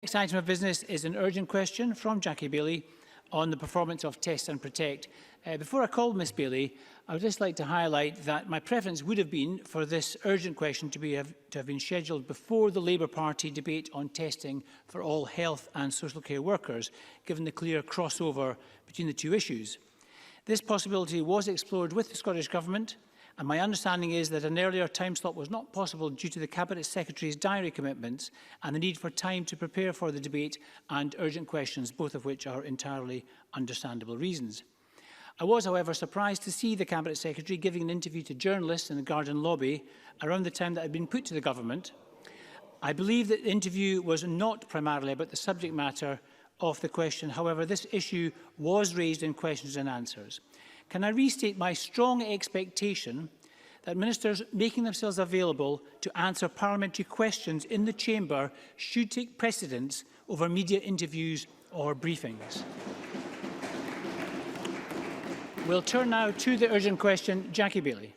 Next item of business is an urgent question from Jackie Bailey on the performance of Test and Protect. Before I call Ms Bailey, I would just like to highlight that my preference would have been for this urgent question to have been scheduled before the Labour Party debate on testing for all health and social care workers, given the clear crossover between the two issues. This possibility was explored with the Scottish Government, and my understanding is that an earlier time slot was not possible due to the Cabinet Secretary's diary commitments and the need for time to prepare for the debate and urgent questions, both of which are entirely understandable reasons. I was, however, surprised to see the Cabinet Secretary giving an interview to journalists in the Garden lobby around the time that had been put to the Government. I believe that the interview was not primarily about the subject matter of the question. However, this issue was raised in questions and answers. Can I restate my strong expectation that ministers making themselves available to answer parliamentary questions in the chamber should take precedence over media interviews or briefings? We'll turn now to the urgent question. Jackie Bailey.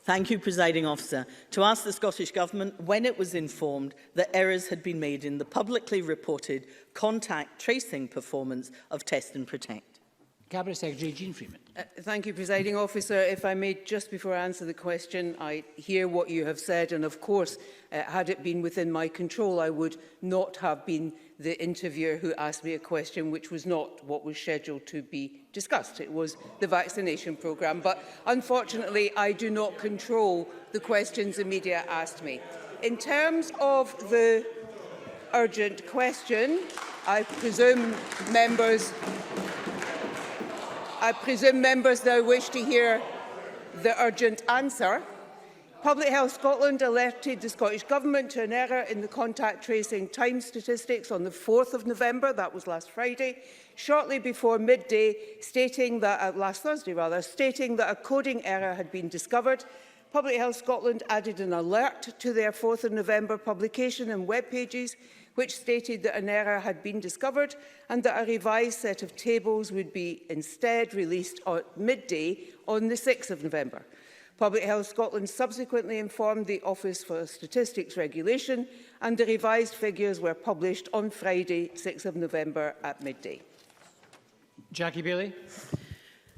Thank you, Presiding Officer. To ask the Scottish Government when it was informed that errors had been made in the publicly reported contact tracing performance of Test and Protect. Cabinet Secretary Jean Freeman. Thank you, Presiding Officer. If I may, just before I answer the question, I hear what you have said, and of course, had it been within my control, I would not have been the interviewer who asked me a question which was not what was scheduled to be discussed. It was the vaccination programme. But unfortunately, I do not control the questions the media asked me. In terms of the urgent question, I presume members now wish to hear the urgent answer. Public Health Scotland alerted the Scottish Government to an error in the contact tracing time statistics on the 4th of November, that was last Friday, shortly before midday, last Thursday rather, stating that a coding error had been discovered. Public Health Scotland added an alert to their 4th of November publication and web pages, which stated that an error had been discovered and that a revised set of tables would be instead released at midday on the 6th of November. Public Health Scotland subsequently informed the Office for Statistics Regulation, and the revised figures were published on Friday, 6th of November at midday. Jackie Bailey.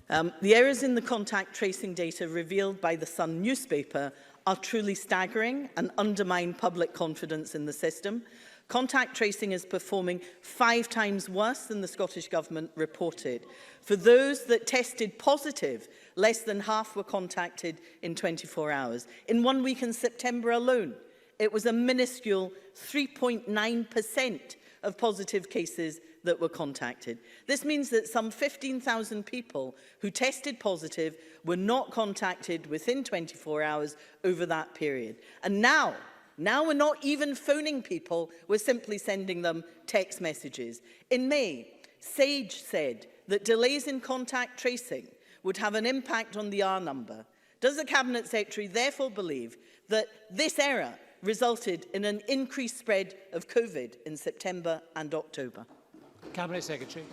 The errors in the contact tracing data revealed by the Sun newspaper are truly staggering and undermine public confidence in the system. Contact tracing is performing 5 times worse than the Scottish Government reported. For those that tested positive, less than half were contacted in 24 hours. In 1 week in September alone, it was a minuscule 3.9% of positive cases that were contacted. This means that some 15,000 people who tested positive were not contacted within 24 hours over that period. And now we're not even phoning people, we're simply sending them text messages. In May, SAGE said that delays in contact tracing would have an impact on the R number. Does the Cabinet Secretary therefore believe that this error resulted in an increased spread of COVID in September and October? Cabinet Secretary.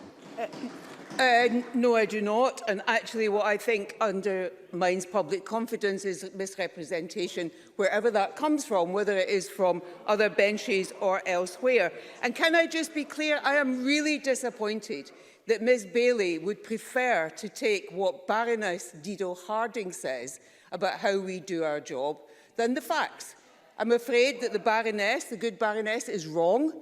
No, I do not. And actually what I think undermines public confidence is misrepresentation, wherever that comes from, whether it is from other benches or elsewhere. And can I just be clear, I am really disappointed that Ms Bailey would prefer to take what Baroness Dido Harding says about how we do our job than the facts. I'm afraid that the Baroness, the good Baroness, is wrong.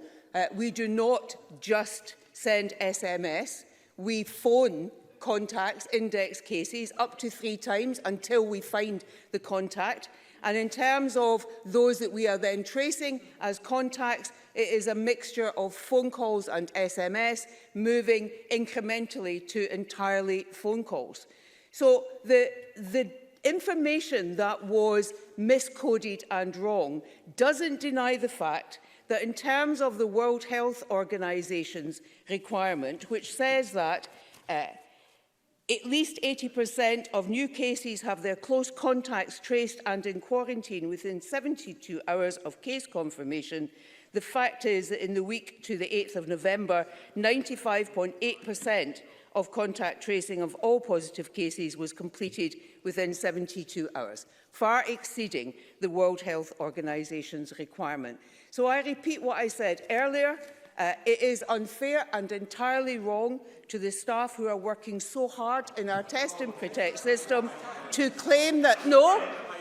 We do not just send SMS. We phone contacts, index cases, up to 3 times until we find the contact. And in terms of those that we are then tracing as contacts, it is a mixture of phone calls and SMS, moving incrementally to entirely phone calls. So the information that was miscoded and wrong doesn't deny the fact that in terms of the World Health Organization's requirement, which says that at least 80% of new cases have their close contacts traced and in quarantine within 72 hours of case confirmation, the fact is that in the week to the 8th of November, 95.8% of contact tracing of all positive cases was completed within 72 hours, far exceeding the World Health Organization's requirement. So I repeat what I said earlier. It is unfair and entirely wrong to the staff who are working so hard in our Test and Protect system to claim that, no,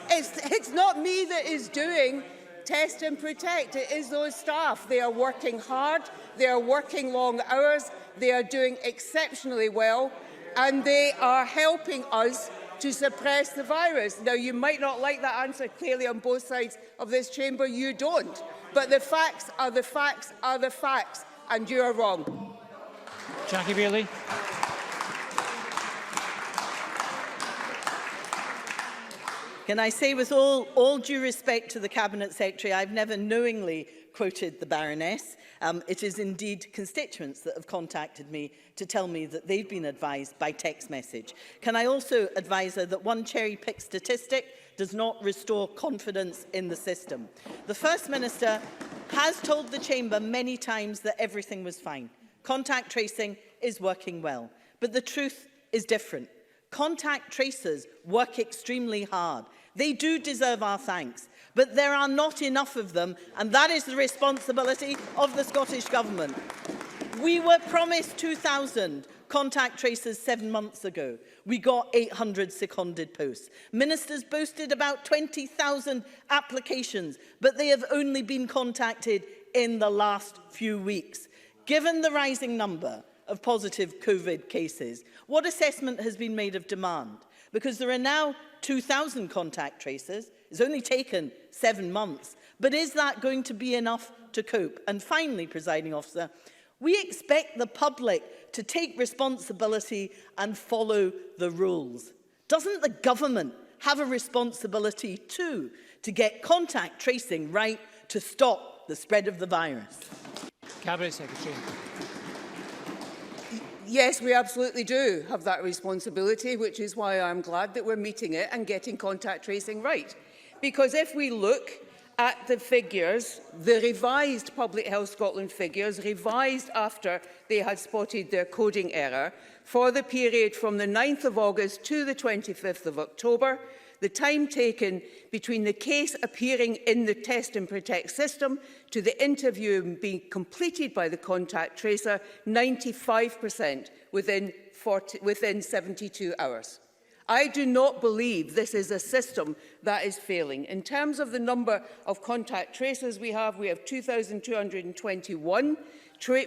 it's not me that is doing Test and Protect. It is those staff. They are working hard, they are working long hours, they are doing exceptionally well, and they are helping us to suppress the virus. Now, you might not like that answer clearly on both sides of this chamber. You don't. But the facts are the facts are the facts, and you are wrong. Jackie Bailey. Can I say, with all due respect to the Cabinet Secretary, I've never knowingly quoted the Baroness. It is indeed constituents that have contacted me to tell me that they've been advised by text message. Can I also advise her that one cherry-picked statistic does not restore confidence in the system? The First Minister has told the Chamber many times that everything was fine. Contact tracing is working well. But the truth is different. Contact tracers work extremely hard. They do deserve our thanks, but there are not enough of them, and that is the responsibility of the Scottish Government. We were promised 2,000 contact tracers 7 months ago. We got 800 seconded posts. Ministers boasted about 20,000 applications, but they have only been contacted in the last few weeks. Given the rising number of positive COVID cases, what assessment has been made of demand? Because there are now 2,000 contact tracers. It's only taken 7 months. But is that going to be enough to cope? And finally, Presiding Officer, we expect the public to take responsibility and follow the rules. Doesn't the government have a responsibility too to get contact tracing right to stop the spread of the virus? Cabinet Secretary. Yes, we absolutely do have that responsibility, which is why I'm glad that we're meeting it and getting contact tracing right. Because if we look at the figures, the revised Public Health Scotland figures, revised after they had spotted their coding error, for the period from the 9th of August to the 25th of October, the time taken between the case appearing in the Test and Protect system to the interview being completed by the contact tracer, 95% within 72 hours. I do not believe this is a system that is failing. In terms of the number of contact tracers we have 2,221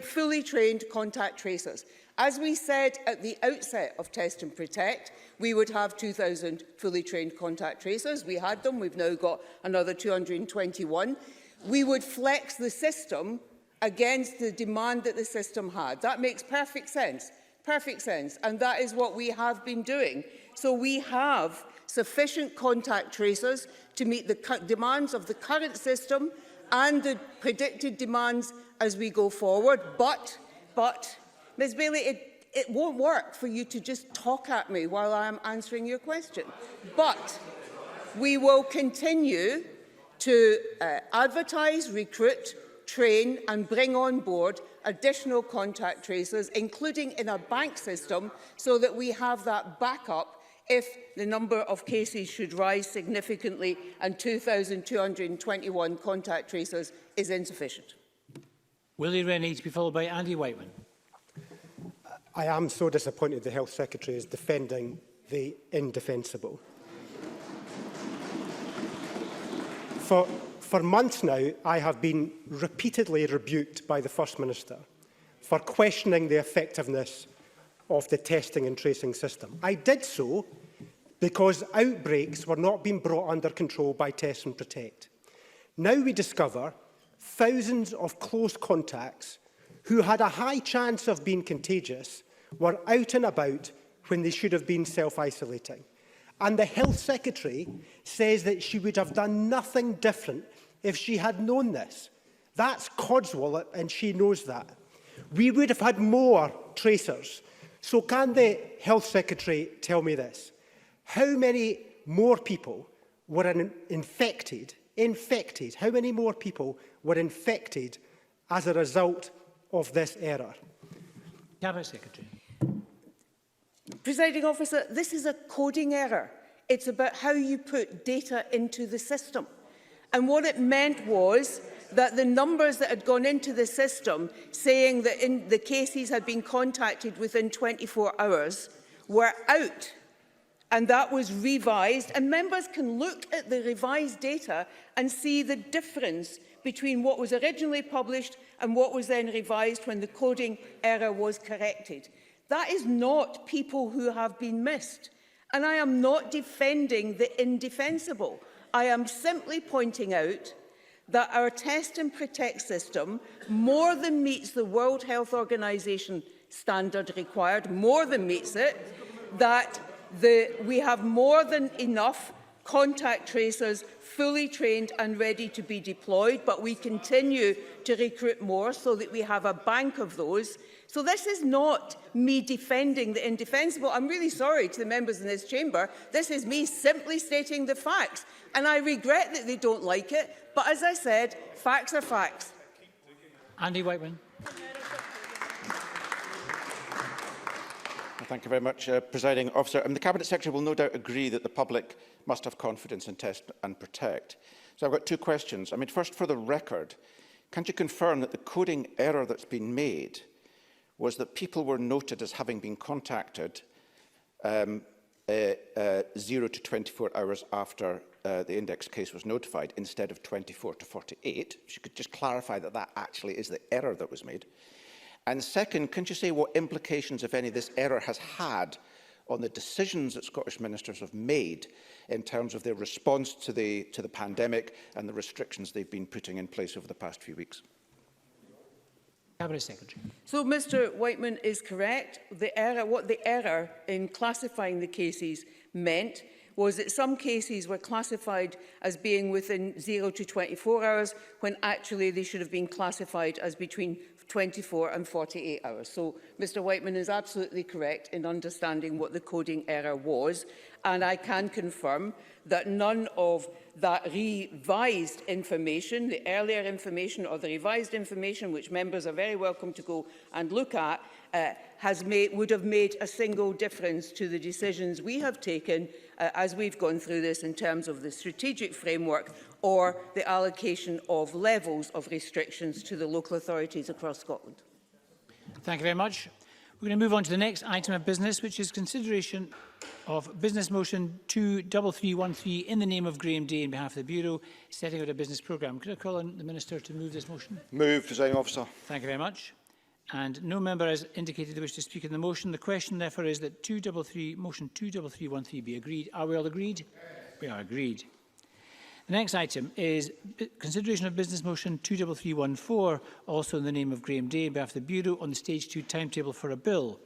fully trained contact tracers. As we said at the outset of Test and Protect, we would have 2,000 fully trained contact tracers. We had them. We've now got another 221. We would flex the system against the demand that the system had. That makes perfect sense. Perfect sense. And that is what we have been doing. So we have sufficient contact tracers to meet the demands of the current system and the predicted demands as we go forward. But Ms Bailey, it won't work for you to just talk at me while I am answering your question. But we will continue to advertise, recruit, train and bring on board additional contact tracers, including in our bank system, so that we have that backup if the number of cases should rise significantly and 2,221 contact tracers is insufficient. Willie Rennie to be followed by Andy Whiteman. I am so disappointed the Health Secretary is defending the indefensible. For months now, I have been repeatedly rebuked by the First Minister for questioning the effectiveness of the testing and tracing system. I did so because outbreaks were not being brought under control by Test and Protect. Now we discover thousands of close contacts who had a high chance of being contagious were out and about when they should have been self-isolating. And the Health Secretary says that she would have done nothing different if she had known this. That's codswallop, and she knows that. We would have had more tracers. So can the Health Secretary tell me this? How many more people were infected? How many more people were infected as a result of this error? Cabinet Secretary. Presiding Officer, this is a coding error. It's about how you put data into the system. And what it meant was that the numbers that had gone into the system saying that the cases had been contacted within 24 hours were out. And that was revised, and members can look at the revised data and see the difference between what was originally published and what was then revised when the coding error was corrected. That is not people who have been missed. And I am not defending the indefensible. I am simply pointing out that our test and protect system more than meets the World Health Organization standard required, more than meets it, that we have more than enough contact tracers fully trained and ready to be deployed, but we continue to recruit more so that we have a bank of those. So this is not me defending the indefensible. I'm really sorry to the members in this chamber. This is me simply stating the facts. And I regret that they don't like it. But as I said, facts are facts. Andy Whiteman. Thank you very much, Presiding Officer. The Cabinet Secretary will no doubt agree that the public must have confidence in test and protect. So I've got two questions. First, for the record, can you confirm that the coding error that's been made was that people were noted as having been contacted 0 to 24 hours after the index case was notified, instead of 24 to 48? If you could just clarify that that actually is the error that was made. And second, can you say what implications, if any, this error has had on the decisions that Scottish ministers have made in terms of their response to the pandemic and the restrictions they've been putting in place over the past few weeks? Cabinet Secretary. So Mr Whiteman is correct. What the error in classifying the cases meant was that some cases were classified as being within 0 to 24 hours, when actually they should have been classified as between 24 and 48 hours. So Mr Whiteman is absolutely correct in understanding what the coding error was, and I can confirm that none of that revised information, the earlier information or the revised information, which members are very welcome to go and look at, would have made a single difference to the decisions we have taken as we've gone through this in terms of the strategic framework or the allocation of levels of restrictions to the local authorities across Scotland. Thank you very much. We're going to move on to the next item of business, which is consideration of Business Motion 23313 in the name of Graham Day on behalf of the Bureau, setting out a business programme. Could I call on the Minister to move this motion? Move, Presiding Officer. Thank you very much. And no member has indicated they wish to speak in the motion. The question, therefore, is that motion 23313 be agreed. Are we all agreed? We are agreed. The next item is consideration of Business Motion 23314, also in the name of Graham Day, on behalf of the Bureau, on the Stage 2 timetable for a bill.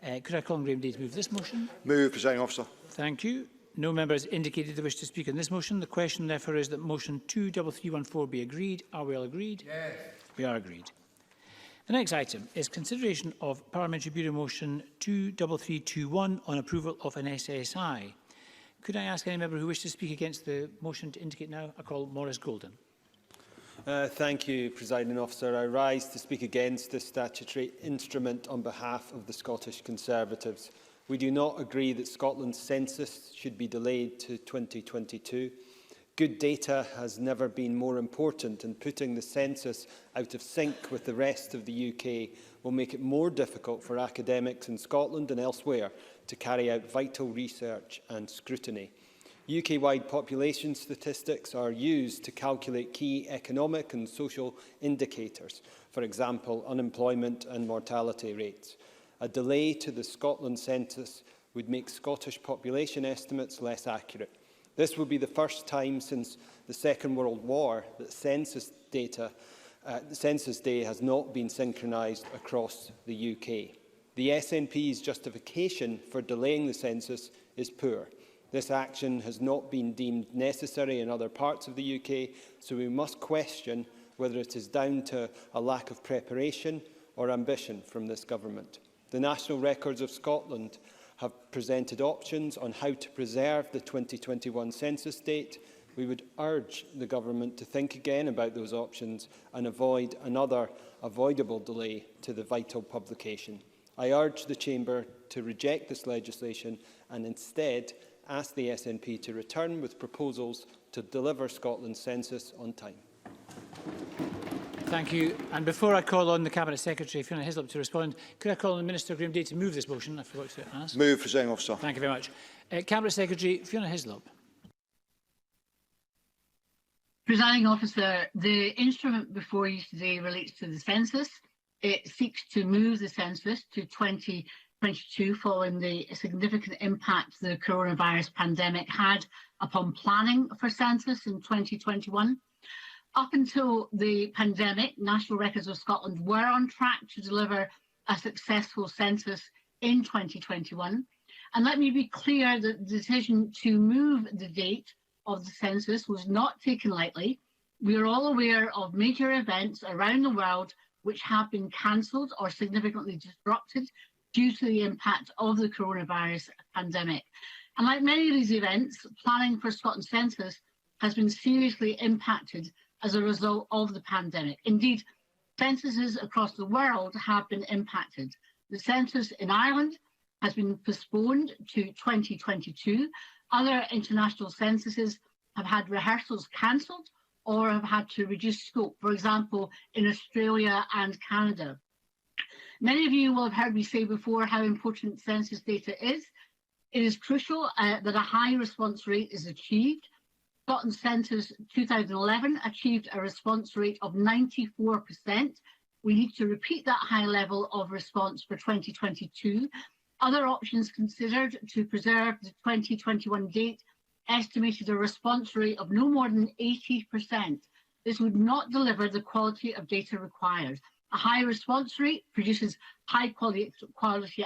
Could I call on Graham Day to move this motion? Move, Presiding Officer. Thank you. No member has indicated they wish to speak on this motion. The question, therefore, is that motion 23314 be agreed. Are we all agreed? Yes. We are agreed. The next item is consideration of Parliamentary Bureau Motion 23321 on approval of an SSI. Could I ask any member who wishes to speak against the motion to indicate now? I call Maurice Golden. Thank you, Presiding Officer. I rise to speak against this statutory instrument on behalf of the Scottish Conservatives. We do not agree that Scotland's census should be delayed to 2022. Good data has never been more important, and putting the census out of sync with the rest of the UK will make it more difficult for academics in Scotland and elsewhere to carry out vital research and scrutiny. UK-wide population statistics are used to calculate key economic and social indicators, for example, unemployment and mortality rates. A delay to the Scotland census would make Scottish population estimates less accurate. This will be the first time since the Second World War that census Day has not been synchronised across the UK. The SNP's justification for delaying the census is poor. This action has not been deemed necessary in other parts of the UK, so we must question whether it is down to a lack of preparation or ambition from this government. The National Records of Scotland have presented options on how to preserve the 2021 census date. We would urge the government to think again about those options and avoid another avoidable delay to the vital publication. I urge the Chamber to reject this legislation and instead ask the SNP to return with proposals to deliver Scotland's census on time. Thank you. And before I call on the Cabinet Secretary, Fiona Hislop, to respond, could I call on the Minister Graham Day to move this motion? I forgot to ask. Move, Presiding Officer. Thank you very much. Cabinet Secretary Fiona Hislop. Presiding Officer, the instrument before you today relates to the census. It seeks to move the census to 2022 following the significant impact the coronavirus pandemic had upon planning for census in 2021. Up until the pandemic, National Records of Scotland were on track to deliver a successful census in 2021. And let me be clear that the decision to move the date of the census was not taken lightly. We are all aware of major events around the world which have been cancelled or significantly disrupted due to the impact of the coronavirus pandemic. And like many of these events, planning for Scotland's census has been seriously impacted as a result of the pandemic. Indeed, censuses across the world have been impacted. The census in Ireland has been postponed to 2022. Other international censuses have had rehearsals cancelled or have had to reduce scope, for example, in Australia and Canada. Many of you will have heard me say before how important census data is. It is crucial that a high response rate is achieved. Scotland's census 2011 achieved a response rate of 94%. We need to repeat that high level of response for 2022. Other options considered to preserve the 2021 date estimated a response rate of no more than 80%. This would not deliver the quality of data required. A high response rate produces high quality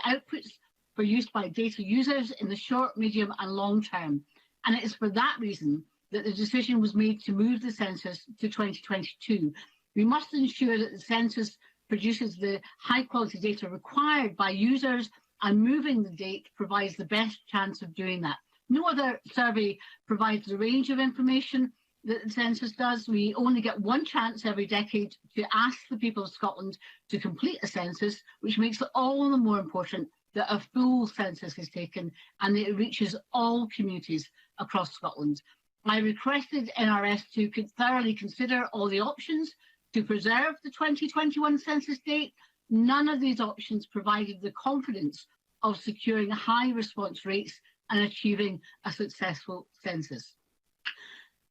outputs for use by data users in the short, medium and long term. And it is for that reason that the decision was made to move the census to 2022. We must ensure that the census produces the high quality data required by users, and moving the date provides the best chance of doing that. No other survey provides the range of information that the census does. We only get one chance every decade to ask the people of Scotland to complete a census, which makes it all the more important that a full census is taken and that it reaches all communities across Scotland. I requested NRS to thoroughly consider all the options to preserve the 2021 census date. None of these options provided the confidence of securing high response rates and achieving a successful census.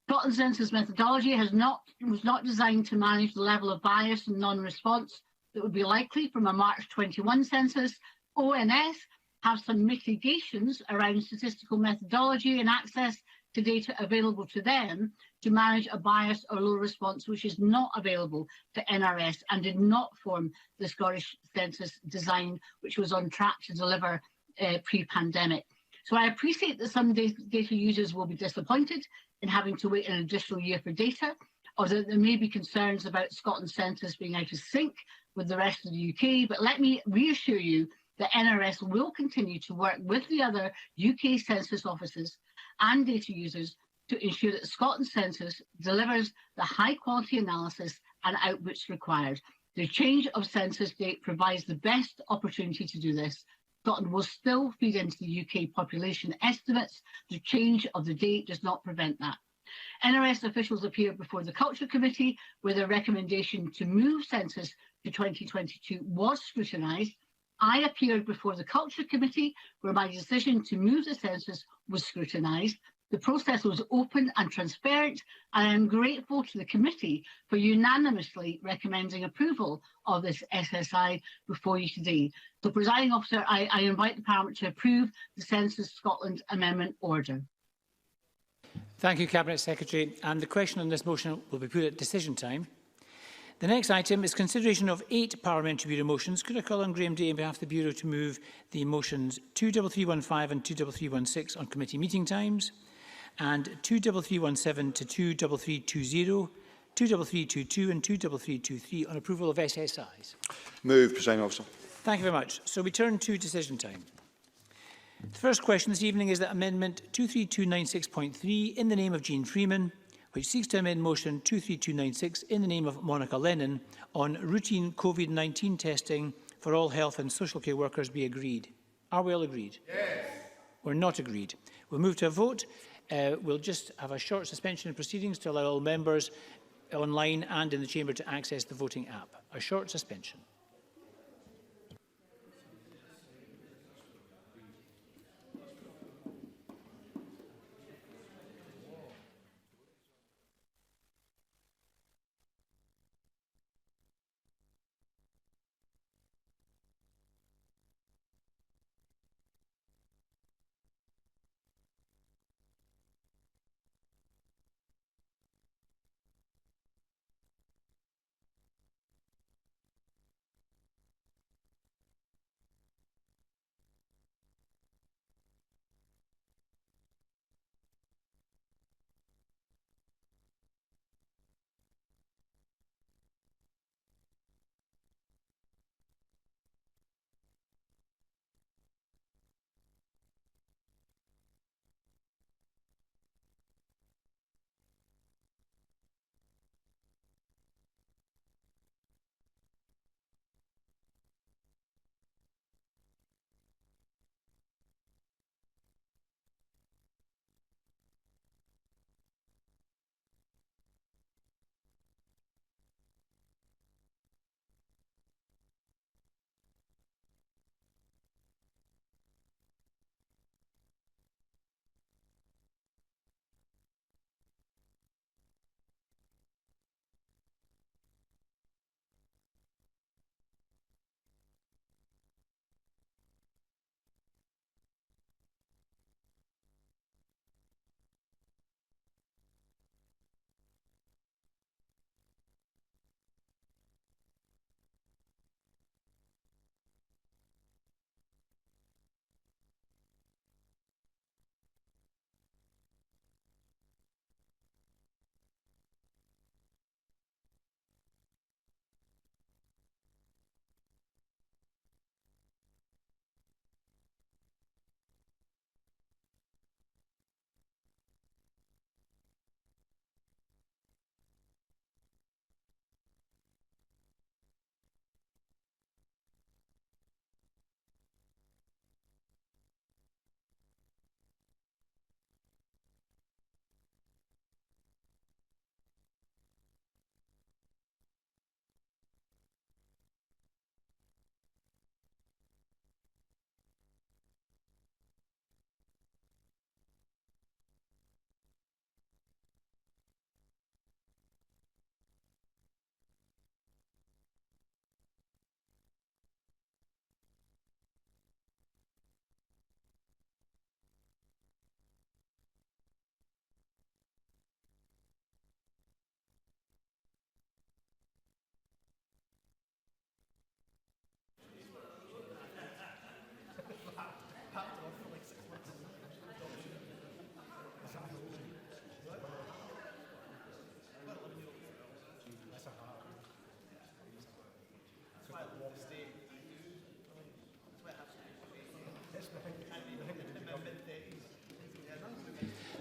Scotland's census methodology was not designed to manage the level of bias and non-response that would be likely from a March 21 census. ONS have some mitigations around statistical methodology and access to data available to them to manage a bias or low response which is not available to NRS and did not form the Scottish census design, which was on track to deliver pre-pandemic. So I appreciate that some data users will be disappointed in having to wait an additional year for data, or that there may be concerns about Scotland's census being out of sync with the rest of the UK, but let me reassure you that NRS will continue to work with the other UK census offices and data users to ensure that Scotland's census delivers the high quality analysis and outputs required. The change of census date provides the best opportunity to do this. Scotland will still feed into the UK population estimates. The change of the date does not prevent that. NRS officials appeared before the Culture Committee where their recommendation to move census to 2022 was scrutinised. I appeared before the Culture Committee where my decision to move the census was scrutinised. The process was open and transparent, and I am grateful to the committee for unanimously recommending approval of this SSI before you today. So, Presiding Officer, I invite the Parliament to approve the Census Scotland Amendment Order. Thank you, Cabinet Secretary. And the question on this motion will be put at decision time. The next item is consideration of 8 Parliamentary Bureau motions. Could I call on Graham Day on behalf of the Bureau to move the motions 23315 and 23316 on committee meeting times, and 23317 to 23320, 23322 and 23323 on approval of SSIs. Move, Presiding Officer. Thank you very much. So we turn to decision time. The first question this evening is that Amendment 23296.3 in the name of Jean Freeman, which seeks to amend motion 23296 in the name of Monica Lennon on routine COVID-19 testing for all health and social care workers be agreed. Are we all agreed? Yes. We're not agreed. We'll move to a vote. We'll just have a short suspension of proceedings to allow all members online and in the chamber to access the voting app. A short suspension.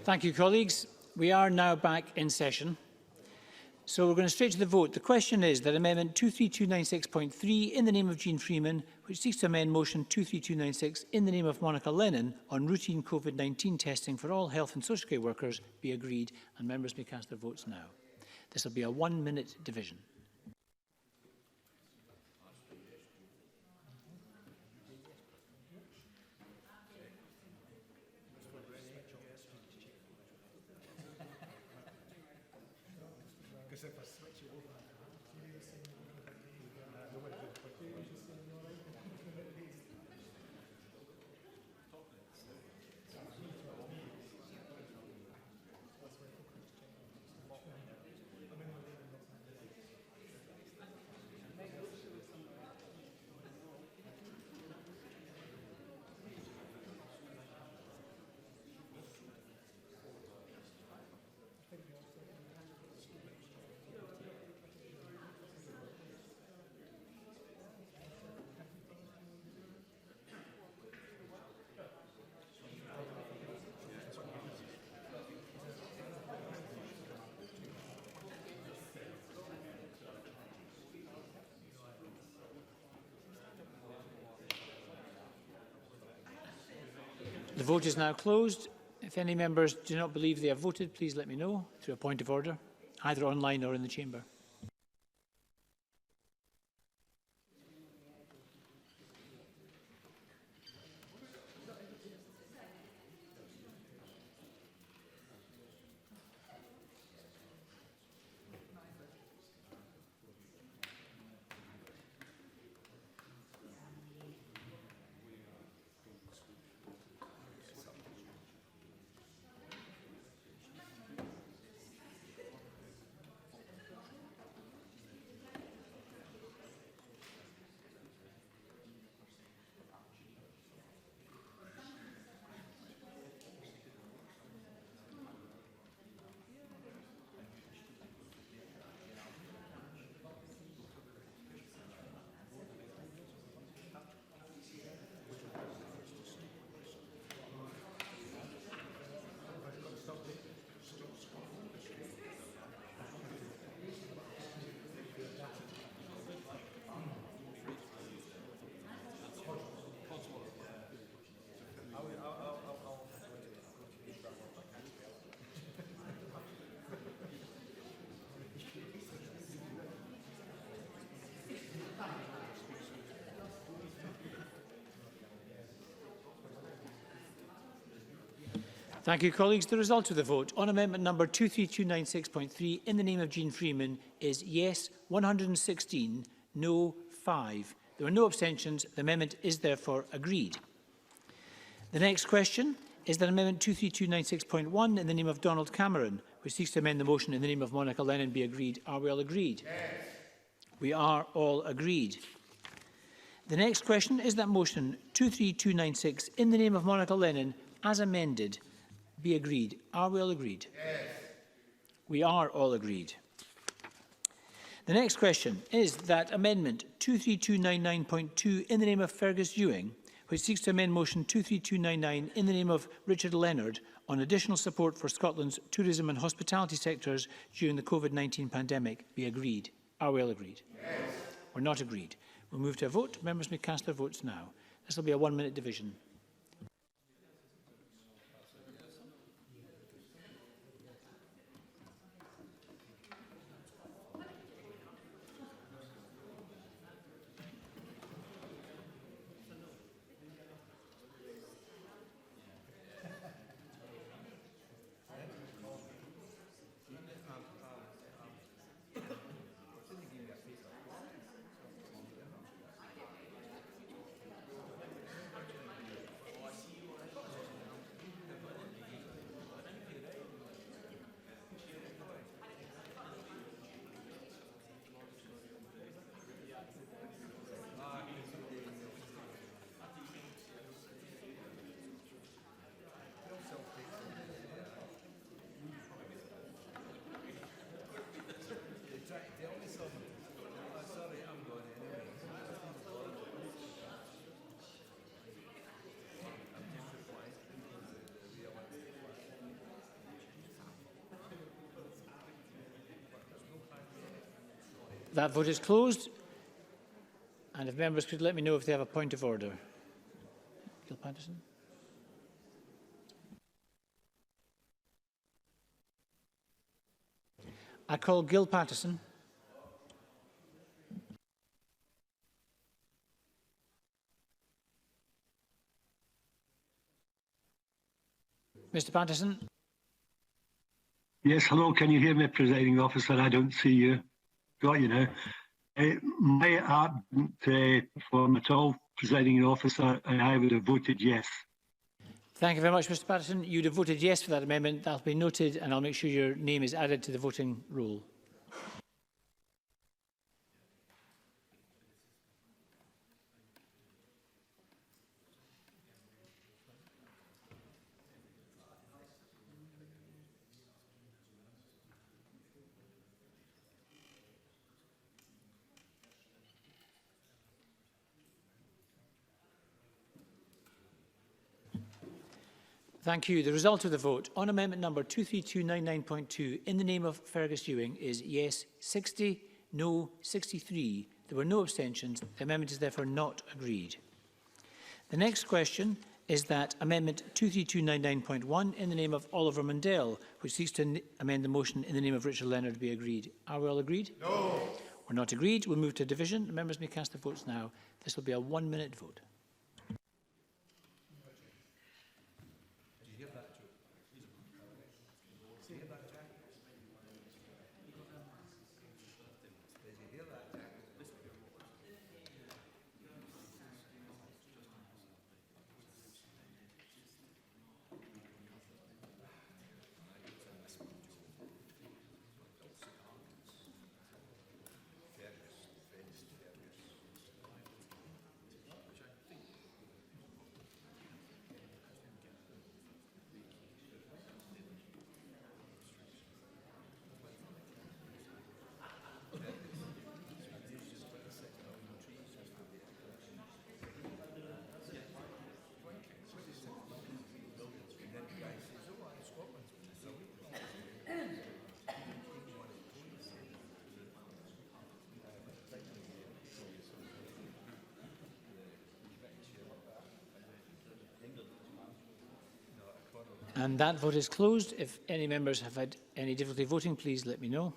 Thank you, colleagues. We are now back in session. So we're going straight to the vote. The question is that Amendment 23296.3 in the name of Jean Freeman, which seeks to amend Motion 23296 in the name of Monica Lennon on routine COVID-19 testing for all health and social care workers be agreed, and members may cast their votes now. This will be a 1-minute division. The vote is now closed. If any members do not believe they have voted, please let me know through a point of order. either online or in the chamber. Thank you, colleagues. The result of the vote on amendment number 23296.3 in the name of Jean Freeman is yes 116, no 5. There were no abstentions. The amendment is therefore agreed. The next question is that amendment 23296.1 in the name of Donald Cameron, which seeks to amend the motion in the name of Monica Lennon, be agreed. Are we all agreed? Yes. We are all agreed. The next question is that motion 23296 in the name of Monica Lennon as amended be agreed. Are we all agreed? Yes. We are all agreed. The next question is that amendment 23299.2 in the name of Fergus Ewing, which seeks to amend motion 23299 in the name of Richard Leonard on additional support for Scotland's tourism and hospitality sectors during the COVID-19 pandemic, be agreed. Are we all agreed? Yes. We're not agreed. We'll move to a vote. Members may cast their votes now. This will be a 1-minute division. That vote is closed. And if members could let me know if they have a point of order. Gil Patterson. I call Gil Patterson. Mr. Patterson. Yes, hello. Can you hear me, Presiding Officer? I don't see you. Got you now. My app didn't perform at all, Presiding Officer, and I would have voted yes. Thank you very much, Mr. Patterson. You'd have voted yes for that amendment. That'll be noted, and I'll make sure your name is added to the voting roll. Thank you. The result of the vote on amendment number 23299.2 in the name of Fergus Ewing is yes 60, no 63. There were no abstentions. The amendment is therefore not agreed. The next question is that Amendment 23299.1 in the name of Oliver Mundell, which seeks to amend the motion in the name of Richard Leonard, be agreed. Are we all agreed? No. We're not agreed. We'll move to division. The members may cast their votes now. This will be a 1-minute vote. And that vote is closed. If any members have had any difficulty voting, please let me know.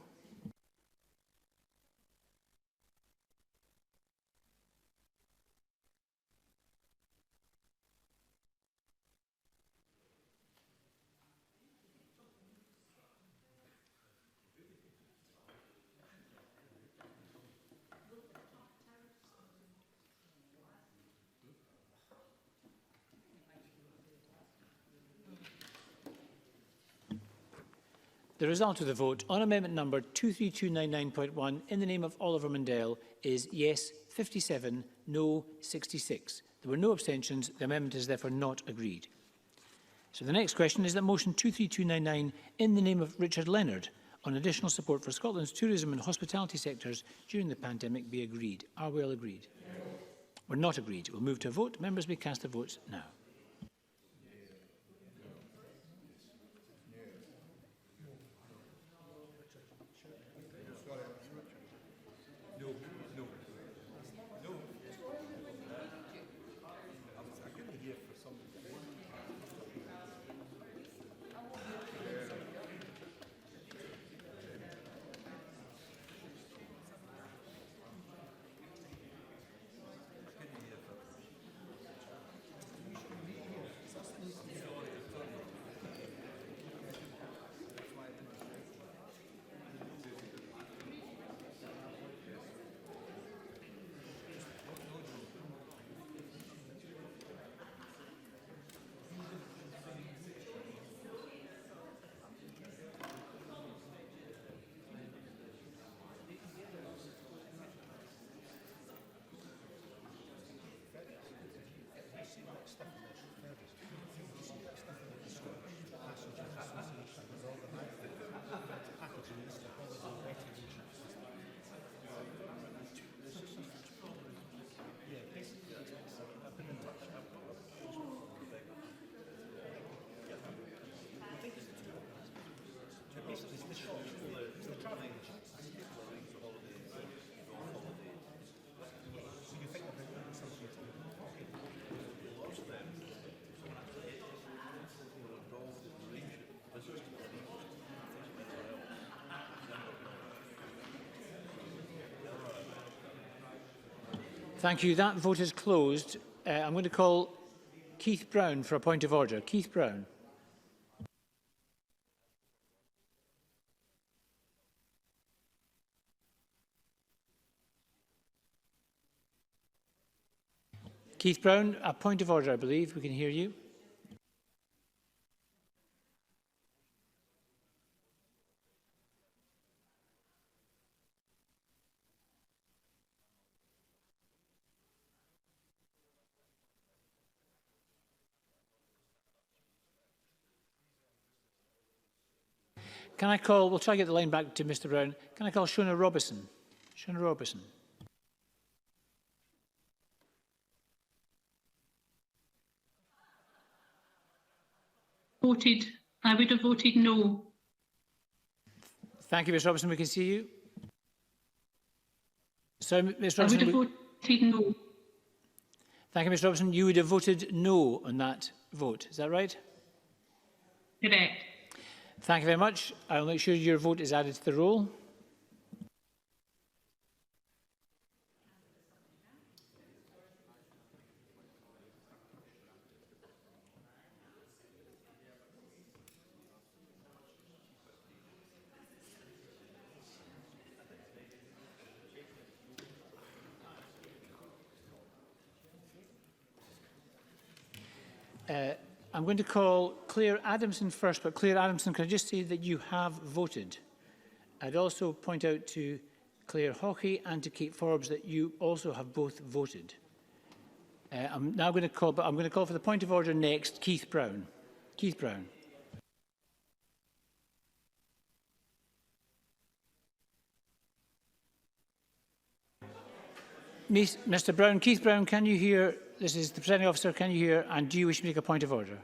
The result of the vote on amendment number 23299.1 in the name of Oliver Mundell is yes 57, no 66. There were no abstentions. The amendment is therefore not agreed. So the next question is that motion 23299 in the name of Richard Leonard on additional support for Scotland's tourism and hospitality sectors during the pandemic be agreed. Are we all agreed? We're not agreed. We'll move to a vote. Members may cast their votes now. Thank you. That vote is closed. I'm going to call Keith Brown for a point of order. Keith Brown. Keith Brown, a point of order, I believe. We can hear you. Can I call, we'll try to get the line back to Mr Brown. Can I call Shona Robertson? Shona Robertson. I would have voted no. Thank you, Ms Robertson. We can see you. So, Ms Robertson, I would have voted no. Thank you, Mr Robinson. You would have voted no on that vote. Is that right? Correct. Thank you very much. I will make sure your vote is added to the roll. I'm going to call Claire Adamson first, but Claire Adamson, can I just say that you have voted? I'd also point out to Claire Hockey and to Kate Forbes that you also have both voted. I'm now going to call, but I'm going to call for the point of order next, Keith Brown. Keith Brown. Mr Brown, Keith Brown, can you hear? This is the presiding officer. Can you hear? And do you wish to make a point of order?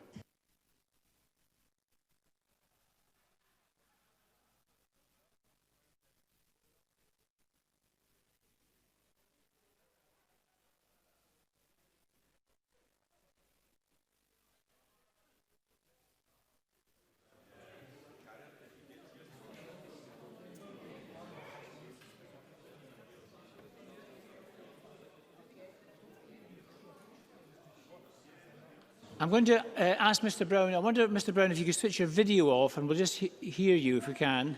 I'm going to ask Mr Brown, I wonder, Mr Brown, if you could switch your video off and we'll just hear you if we can.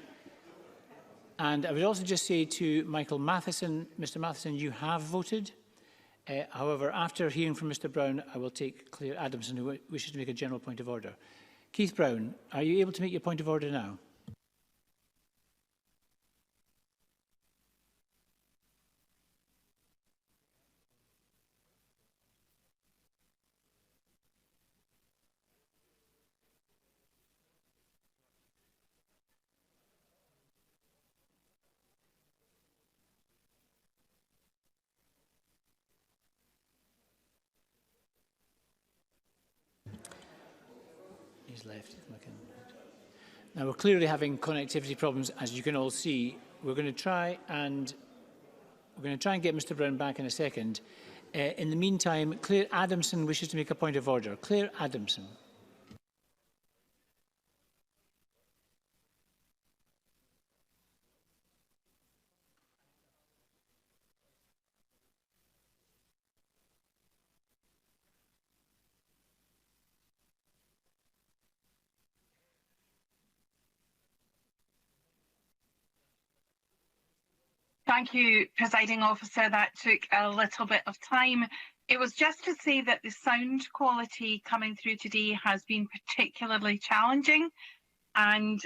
And I would also just say to Michael Matheson, Mr Matheson, you have voted. However, after hearing from Mr Brown, I will take Claire Adamson, who wishes to make a general point of order. Keith Brown, are you able to make your point of order now? He's left. Now, we're clearly having connectivity problems, as you can all see. We're going to try and get Mr Brown back in a second. In the meantime, Claire Adamson wishes to make a point of order. Claire Adamson. Thank you, Presiding Officer. That took a little bit of time. It was just to say that the sound quality coming through today has been particularly challenging, and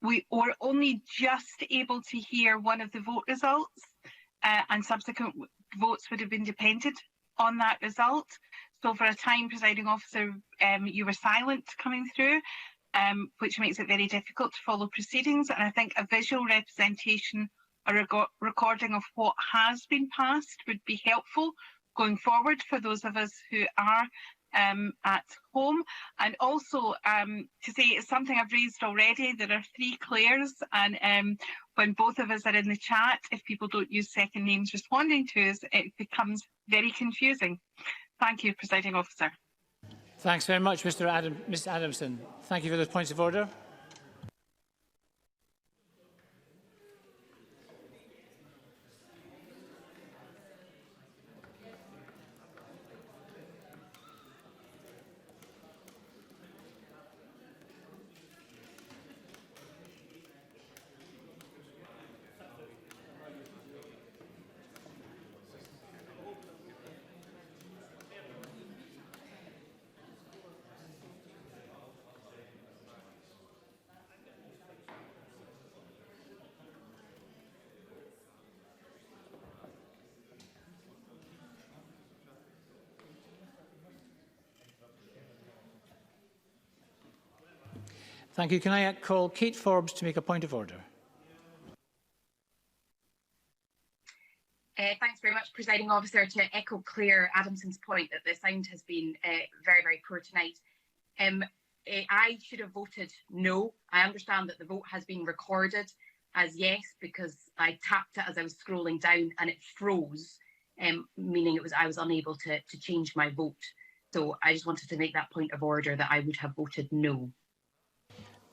we were only just able to hear one of the vote results, and subsequent votes would have been dependent on that result. So for a time, Presiding Officer, you were silent coming through, which makes it very difficult to follow proceedings. And I think a visual representation or a recording of what has been passed would be helpful going forward for those of us who are at home. And also to say it's something I've raised already, there are 3 Claires, and when both of us are in the chat, if people don't use second names responding to us, it becomes very confusing. Thank you, Presiding Officer. Thanks very much, Ms Adamson. Thank you for those points of order. Thank you. Can I call Kate Forbes to make a point of order? Thanks very much, Presiding Officer. To echo Claire Adamson's point that the sound has been very, very poor tonight. I should have voted no. I understand that the vote has been recorded as yes, because I tapped it as I was scrolling down and it froze. meaning I was unable to change my vote. So I just wanted to make that point of order that I would have voted no.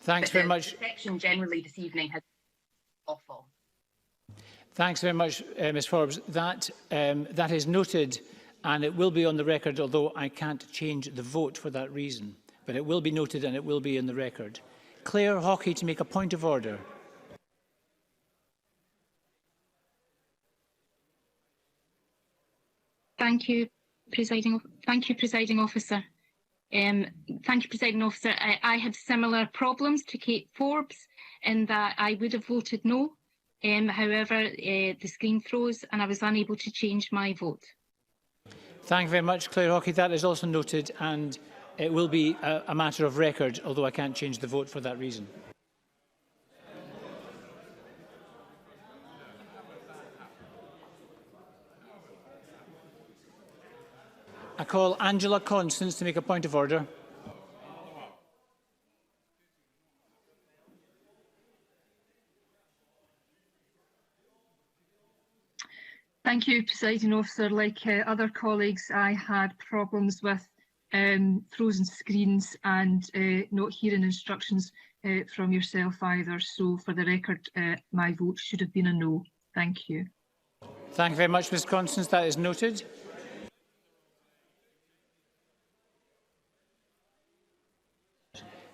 Thanks very much. The section generally this evening has been awful. Thanks very much, Ms Forbes. That is noted and it will be on the record, although I can't change the vote for that reason. But it will be noted and it will be in the record. Claire Hockey to make a point of order. Thank you, Presiding Officer. Thank you, Presiding Officer. I had similar problems to Kate Forbes in that I would have voted no. However, the screen froze and I was unable to change my vote. Thank you very much, Claire Hockey. That is also noted and it will be a matter of record, although I can't change the vote for that reason. I call Angela Constance to make a point of order. Thank you, Presiding Officer. Like other colleagues, I had problems with frozen screens and not hearing instructions from yourself either. So for the record, my vote should have been a no. Thank you. Thank you very much, Ms Constance. That is noted.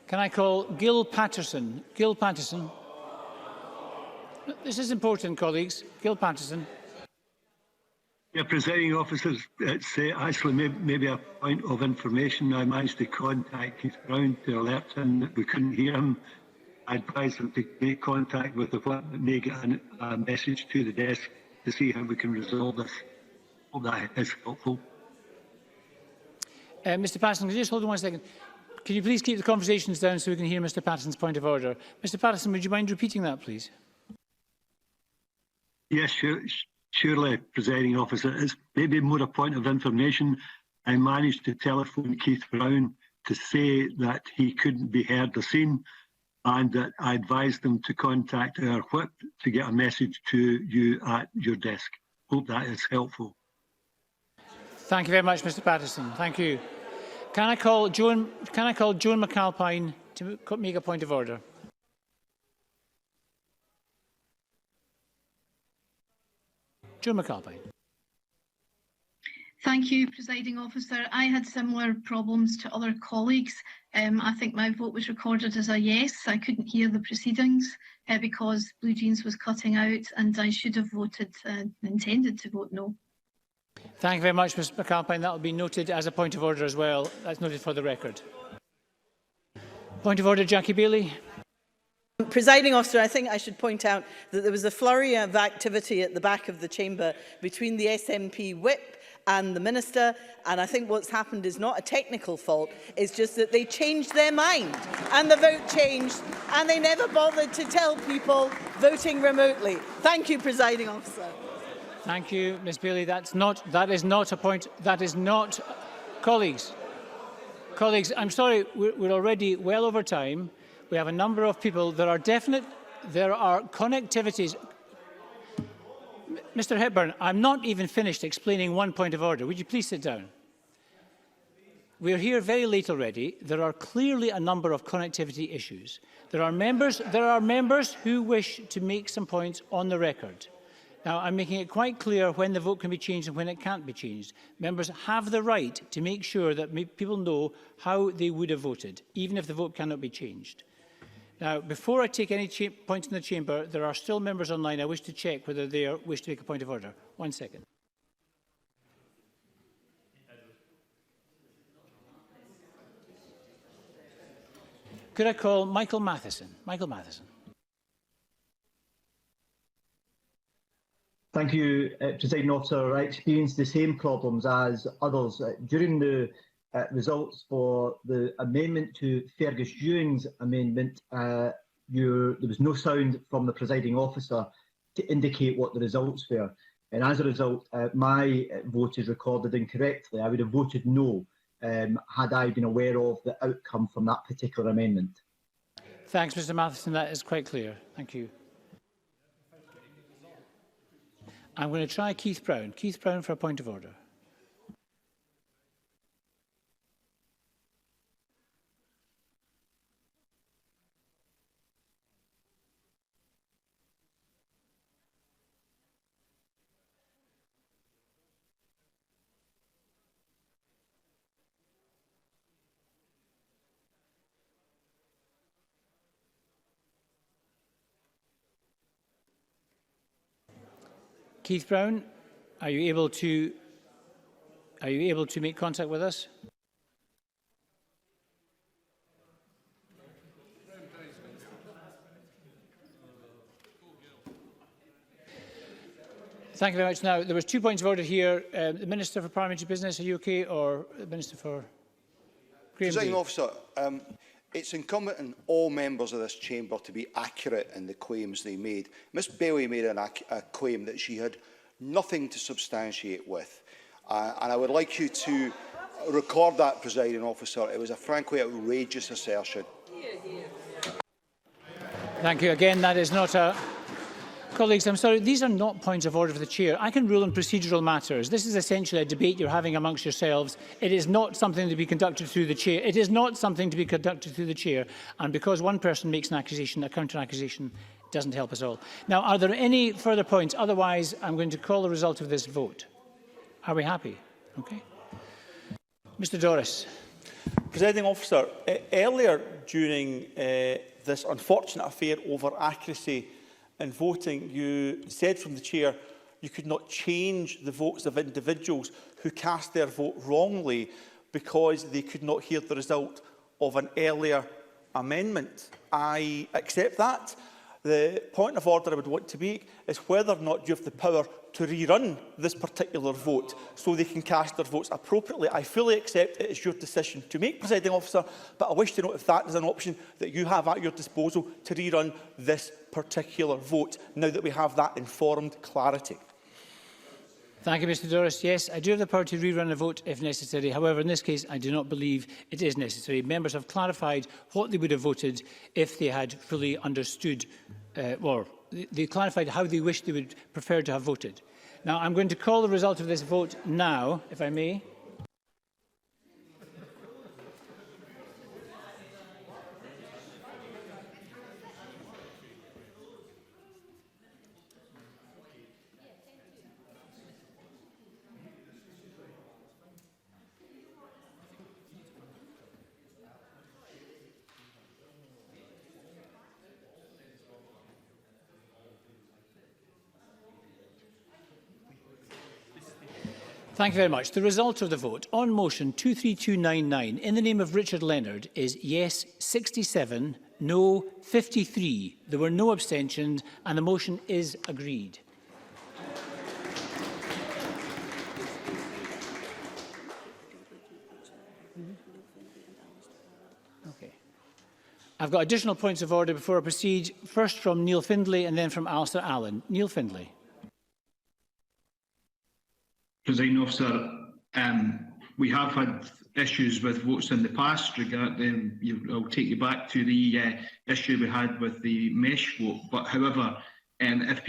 Can I call Gil Patterson? Gil Patterson. This is important, colleagues. Gil Patterson. Yeah, Presiding Officers, it's actually maybe a point of information. I managed to contact Keith Brown to alert him that we couldn't hear him. I advised him to make contact with the whip and make a message to the desk to see how we can resolve this. Hope that is helpful. Mr Patterson, can you just hold on 1 second? Can you please keep the conversations down so we can hear Mr Patterson's point of order? Mr Patterson, would you mind repeating that, please? Yes, surely, Presiding Officer. It's maybe more a point of information. I managed to telephone Keith Brown to say that he couldn't be heard or seen, and that I advised him to contact our whip to get a message to you at your desk. Hope that is helpful. Thank you very much, Mr Patterson. Thank you. Can I call Joan McAlpine to make a point of order? Joan McAlpine. Thank you, Presiding Officer. I had similar problems to other colleagues. I think my vote was recorded as a yes. I couldn't hear the proceedings because Blue Jeans was cutting out and I should have voted, intended to vote no. Thank you very much, Ms McAlpine. That will be noted as a point of order as well. That's noted for the record. Point of order, Jackie Bailey. Presiding Officer, I think I should point out that there was a flurry of activity at the back of the chamber between the SNP whip and the Minister, and I think what's happened is not a technical fault, it's just that they changed their mind and the vote changed and they never bothered to tell people voting remotely. Thank you, Presiding Officer. Thank you, Ms Bailey. That is not a point. That is not... Colleagues, I'm sorry, we're already well over time. We have a number of people. There are connectivities. Mr Hepburn, I'm not even finished explaining one point of order. Would you please sit down? We're here very late already. There are clearly a number of connectivity issues. There are members who wish to make some points on the record. Now, I'm making it quite clear when the vote can be changed and when it can't be changed. Members have the right to make sure that people know how they would have voted, even if the vote cannot be changed. Now, before I take any points in the chamber, there are still members online. I wish to check whether they wish to make a point of order. 1 second. Could I call Michael Matheson? Michael Matheson. Thank you, Presiding Officer. I experienced the same problems as others. During the results for the amendment to Fergus Ewing's amendment, there was no sound from the Presiding Officer to indicate what the results were. And as a result, my vote is recorded incorrectly. I would have voted no had I been aware of the outcome from that particular amendment. Thanks, Mr Matheson. That is quite clear. Thank you. I'm going to try Keith Brown. Keith Brown for a point of order. Keith Brown, are you able to make contact with us? Thank you very much. Now, there was 2 points of order here. The Minister for Parliamentary Business, are you okay? Or the Minister for Graham Presiding Officer, it's incumbent on all members of this chamber to be accurate in the claims they made. Ms Bailey made a claim that she had nothing to substantiate with. And I would like you to record that, Presiding Officer. It was a frankly outrageous assertion. Thank you. Again, that is not a... Colleagues, I'm sorry, these are not points of order for the Chair. I can rule on procedural matters. This is essentially a debate you're having amongst yourselves. It is not something to be conducted through the Chair. It is not something to be conducted through the Chair. And because one person makes an accusation, a counter-accusation doesn't help us all. Now, are there any further points? Otherwise, I'm going to call the result of this vote. Are we happy? Okay. Mr. Doris. Presiding Officer, earlier during this unfortunate affair over accuracy in voting, you said from the Chair you could not change the votes of individuals who cast their vote wrongly because they could not hear the result of an earlier amendment. I accept that. The point of order I would want to make is whether or not you have the power to rerun this particular vote so they can cast their votes appropriately. I fully accept it is your decision to make, Presiding Officer, but I wish to know if that is an option that you have at your disposal to rerun this particular vote, now that we have that informed clarity. Thank you, Mr. Doris. Yes, I do have the power to rerun a vote if necessary. However, in this case, I do not believe it is necessary. Members have clarified what they would have voted if they had fully understood, or they clarified how they wished they would prefer to have voted. Now, I'm going to call the result of this vote now, if I may. Thank you very much. The result of the vote on motion 23299 in the name of Richard Leonard is yes 67, no 53. There were no abstentions and the motion is agreed. Okay. I've got additional points of order before I proceed. First from Neil Findlay and then from Alistair Allen. Neil Findlay. Presiding Officer, we have had issues with votes in the past. I'll take you back to the issue we had with the mesh vote. But however, if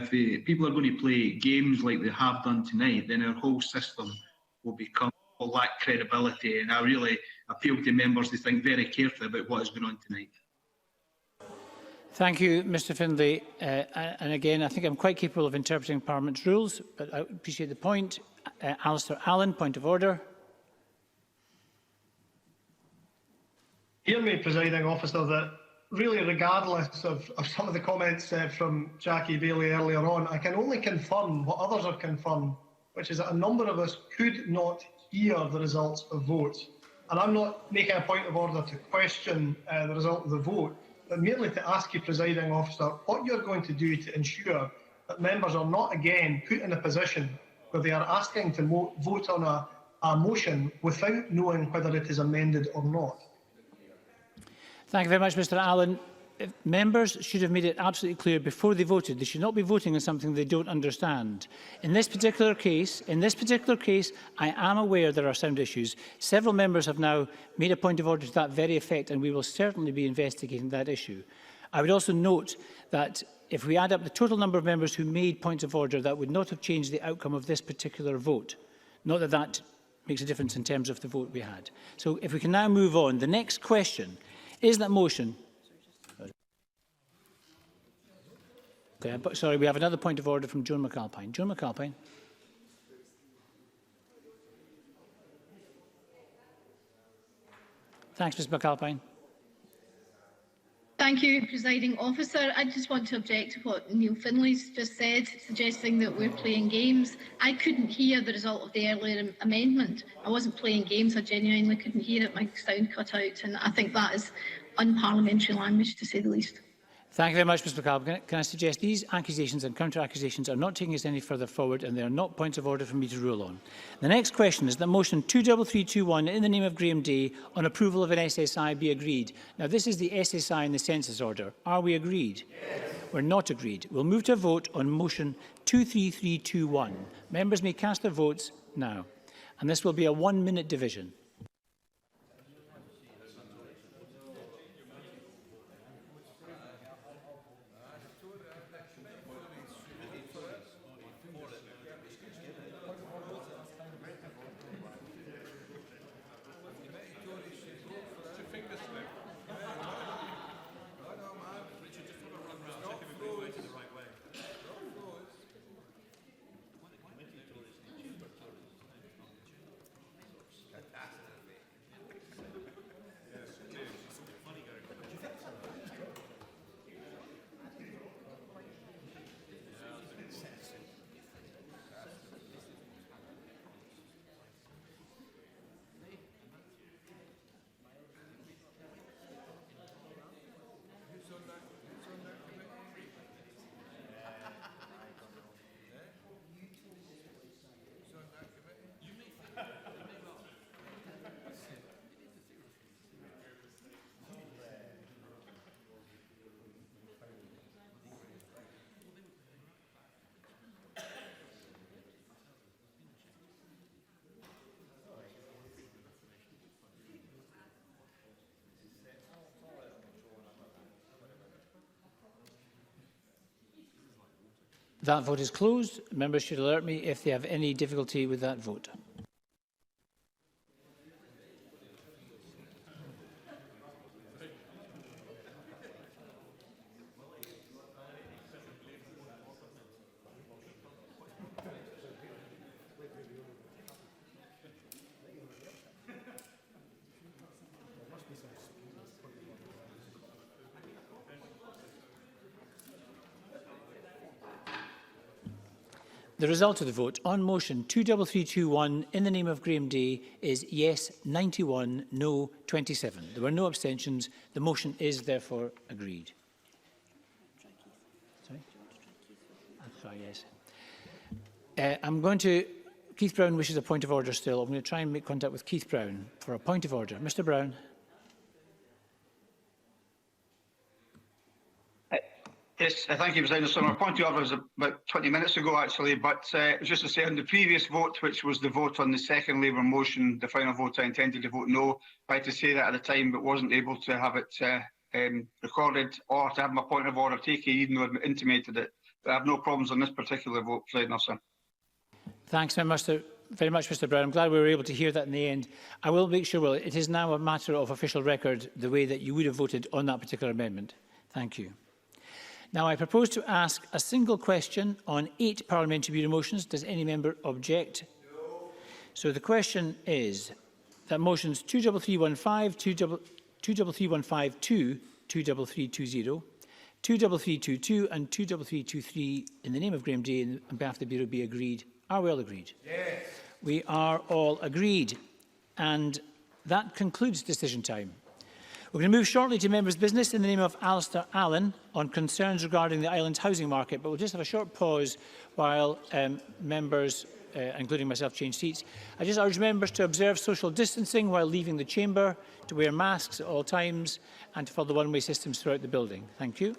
the people are going to play games like they have done tonight, then our whole system will lack credibility. And I really appeal to members to think very carefully about what is going on tonight. Thank you, Mr Findlay. And again, I think I'm quite capable of interpreting Parliament's rules, but I appreciate the point. Alistair Allen, point of order. Hear me, Presiding Officer, that really regardless of some of the comments from Jackie Bailey earlier on, I can only confirm what others have confirmed, which is that a number of us could not hear the results of votes. And I'm not making a point of order to question the result of the vote, but merely to ask you, Presiding Officer, what you're going to do to ensure that members are not again put in a position where they are asking to vote on a motion without knowing whether it is amended or not. Thank you very much, Mr Allen. Members should have made it absolutely clear before they voted. They should not be voting on something they don't understand. In this particular case, I am aware there are sound issues. Several members have now made a point of order to that very effect, and we will certainly be investigating that issue. I would also note that if we add up the total number of members who made points of order, that would not have changed the outcome of this particular vote. Not that that makes a difference in terms of the vote we had. So if we can now move on. The next question is that motion. Okay, but sorry, we have another point of order from Joan McAlpine. Joan McAlpine. Thanks, Ms McAlpine. Thank you, Presiding Officer. I just want to object to what Neil Finlay's just said, suggesting that we're playing games. I couldn't hear the result of the earlier amendment. I wasn't playing games. I genuinely couldn't hear it. My sound cut out, and I think that is unparliamentary language, to say the least. Thank you very much, Mr McAlpine. Can I suggest these accusations and counter-accusations are not taking us any further forward, and they are not points of order for me to rule on. The next question is that motion 23321 in the name of Graham Day on approval of an SSI be agreed. Now, this is the SSI in the census order. Are we agreed? Yes. We're not agreed. We'll move to a vote on motion 23321. Members may cast their votes now. And this will be a 1-minute division. That vote is closed. Members should alert me if they have any difficulty with that vote. The result of the vote on motion 23321 in the name of Graham Day is yes 91, no 27. There were no abstentions. The motion is therefore agreed. Sorry, yes. I'm going to... Keith Brown wishes a point of order still. I'm going to try and make contact with Keith Brown for a point of order. Mr Brown. Yes, thank you, President. So my point of order was about 20 minutes ago, actually, but it was just to say on the previous vote, which was the vote on the second Labour motion, the final vote, I intended to vote no. I had to say that at the time, but wasn't able to have it recorded or to have my point of order taken, even though I've intimated it. But I have no problems on this particular vote, President Officer. Thanks very much, Mr Brown. I'm glad we were able to hear that in the end. I will make sure, well, it is now a matter of official record, the way that you would have voted on that particular amendment. Thank you. Now, I propose to ask a single question on 8 parliamentary bureau motions. Does any member object? No. So the question is that motions 23315, 23315-2, 23320, 23322 and 23323 in the name of Graham Day and on behalf of the Bureau be agreed. Are we all agreed? Yes. We are all agreed. And that concludes decision time. We're going to move shortly to members' business in the name of Alistair Allen on concerns regarding the island housing market, but we'll just have a short pause while members, including myself, change seats. I just urge members to observe social distancing while leaving the chamber, to wear masks at all times and to follow the one-way systems throughout the building. Thank you.